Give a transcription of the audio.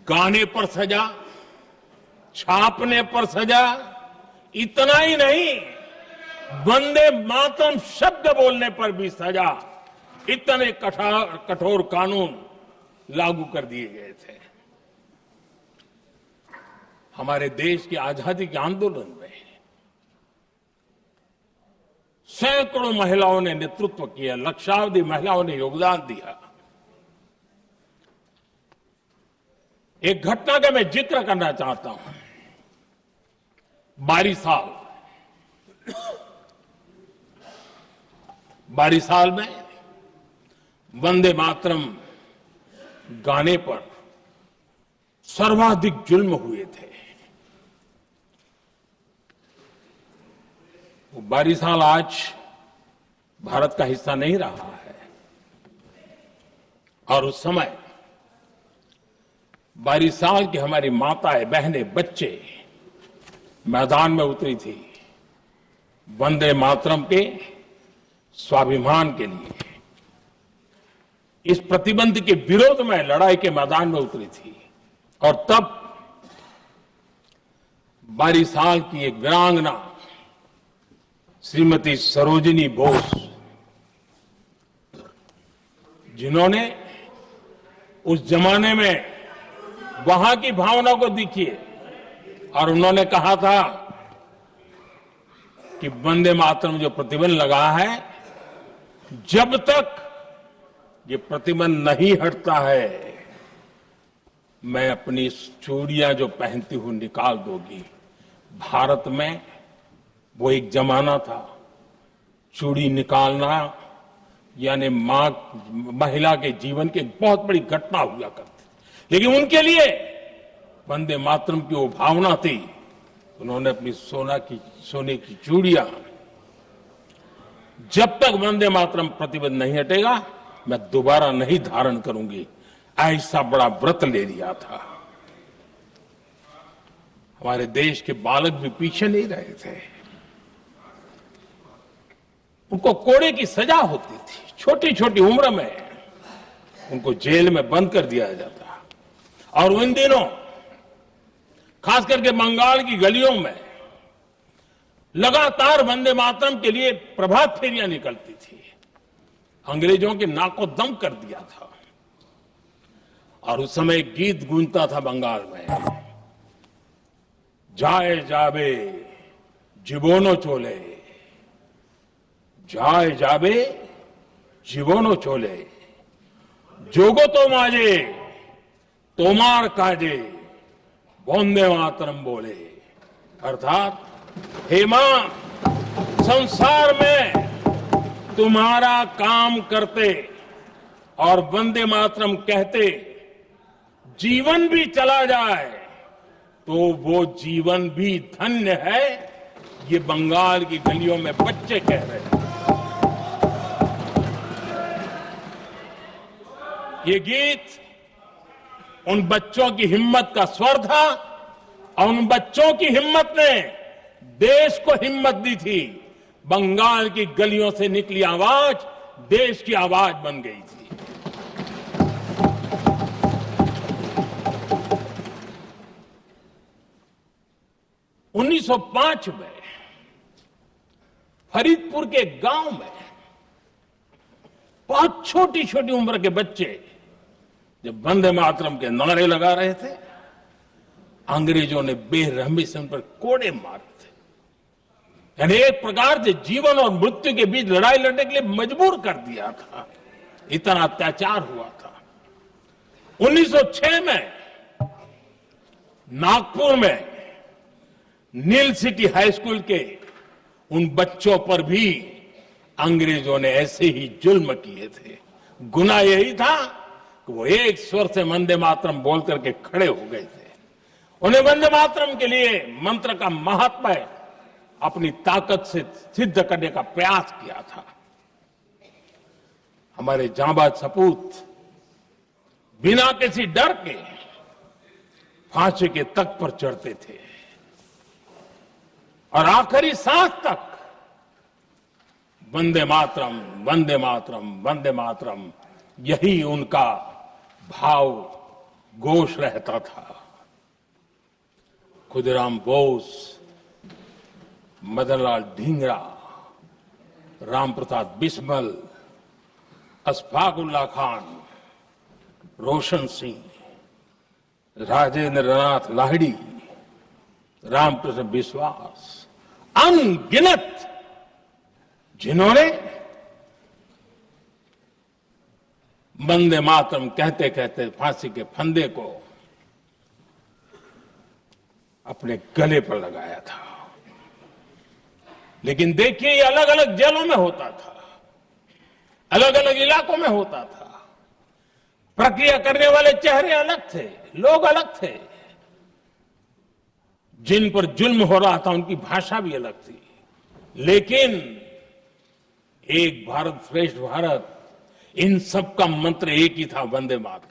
गाने पर सजा, छापने पर सजा, इतना ही नहीं, वंदे मातरम शब्द बोलने पर भी सजा। इतने कठोर कानून लागू कर दिए गए थे। हमारे देश की आजादी के आंदोलन में सैकड़ों महिलाओं ने नेतृत्व किया, लक्षावधि महिलाओं ने योगदान दिया। एक घटना का मैं जिक्र करना चाहता हूं। 22 साल में वंदे मातरम गाने पर सर्वाधिक जुल्म हुए थे। वो 22 साल आज भारत का हिस्सा नहीं रहा है, और उस समय 22 साल की हमारी माताएं, बहनें, बच्चे मैदान में उतरी थी वंदे मातरम के स्वाभिमान के लिए। इस प्रतिबंध के विरोध में लड़ाई के मैदान में उतरी थी। और तब 22 साल की एक वीरांगना श्रीमती सरोजिनी बोस, जिन्होंने उस जमाने में वहां की भावना को देखिए, और उन्होंने कहा था कि वंदे मातरम जो प्रतिबंध लगा है, जब तक ये प्रतिबंध नहीं हटता है, मैं अपनी चूड़ियां जो पहनती हूं निकाल दोगी। भारत में वो एक जमाना था, चूड़ी निकालना यानी महिला के जीवन की एक बहुत बड़ी घटना हुआ करती। लेकिन उनके लिए वंदे मातरम की वो भावना थी। उन्होंने अपनी सोने की चूड़ियां, जब तक वंदे मातरम प्रतिबंध नहीं हटेगा मैं दोबारा नहीं धारण करूंगी, ऐसा बड़ा व्रत ले लिया था। हमारे देश के बालक भी पीछे नहीं रहे थे। उनको कोड़े की सजा होती थी, छोटी छोटी उम्र में उनको जेल में बंद कर दिया जाता। और उन दिनों खास करके बंगाल की गलियों में लगातार वंदे मातरम के लिए प्रभात फेरियां निकलती थी। अंग्रेजों के नाक को दम कर दिया था। और उस समय एक गीत गूंजता था बंगाल में, जाए जाबे जीवोनो चोले, जाए जाबे जीवोनो चोले, जोगो तो माजे तोमार काजे, वंदे मातरम बोले। अर्थात हे मां, संसार में तुम्हारा काम करते और वंदे मातरम कहते जीवन भी चला जाए तो वो जीवन भी धन्य है। ये बंगाल की गलियों में बच्चे कह रहे हैं। ये गीत उन बच्चों की हिम्मत का स्वर था, और उन बच्चों की हिम्मत ने देश को हिम्मत दी थी। बंगाल की गलियों से निकली आवाज देश की आवाज बन गई थी। उन्नीस 1905 में फरीदपुर के गांव में बहुत छोटी छोटी उम्र के बच्चे जब वंदे मातरम के नारे लगा रहे थे, अंग्रेजों ने बेरहमी से उन पर कोड़े मारे थे। यानी एक प्रकार से जीवन और मृत्यु के बीच लड़ाई लड़ने के लिए मजबूर कर दिया था। इतना अत्याचार हुआ था। 1906 में नागपुर में नील सिटी हाई स्कूल के उन बच्चों पर भी अंग्रेजों ने ऐसे ही जुल्म किए थे। गुनाह यही था कि वो एक स्वर से वंदे मातरम बोल करके खड़े हो गए थे। उन्हें वंदे मातरम के लिए मंत्र का महात्म्य अपनी ताकत से सिद्ध करने का प्रयास किया था। हमारे जांबाज सपूत बिना किसी डर के फांसी के तख्त पर चढ़ते थे और आखिरी सांस तक वंदे मातरम, वंदे मातरम, वंदे मातरम, यही उनका भाव घोष रहता था। खुदीराम बोस, मदनलाल ढींगरा, राम प्रसाद बिस्मल, अशफाक उल्ला खान, रोशन सिंह, राजेंद्र नाथ लाहिड़ी, रामकृष्ण बिस्वास, अनगिनत जिन्होंने वंदे मातरम कहते कहते फांसी के फंदे को अपने गले पर लगाया था। लेकिन देखिए, ये अलग अलग जेलों में होता था, अलग अलग इलाकों में होता था। प्रक्रिया करने वाले चेहरे अलग थे, लोग अलग थे। जिन पर जुल्म हो रहा था उनकी भाषा भी अलग थी, लेकिन एक भारत श्रेष्ठ भारत, इन सब का मंत्र एक ही था, वंदे मातरम।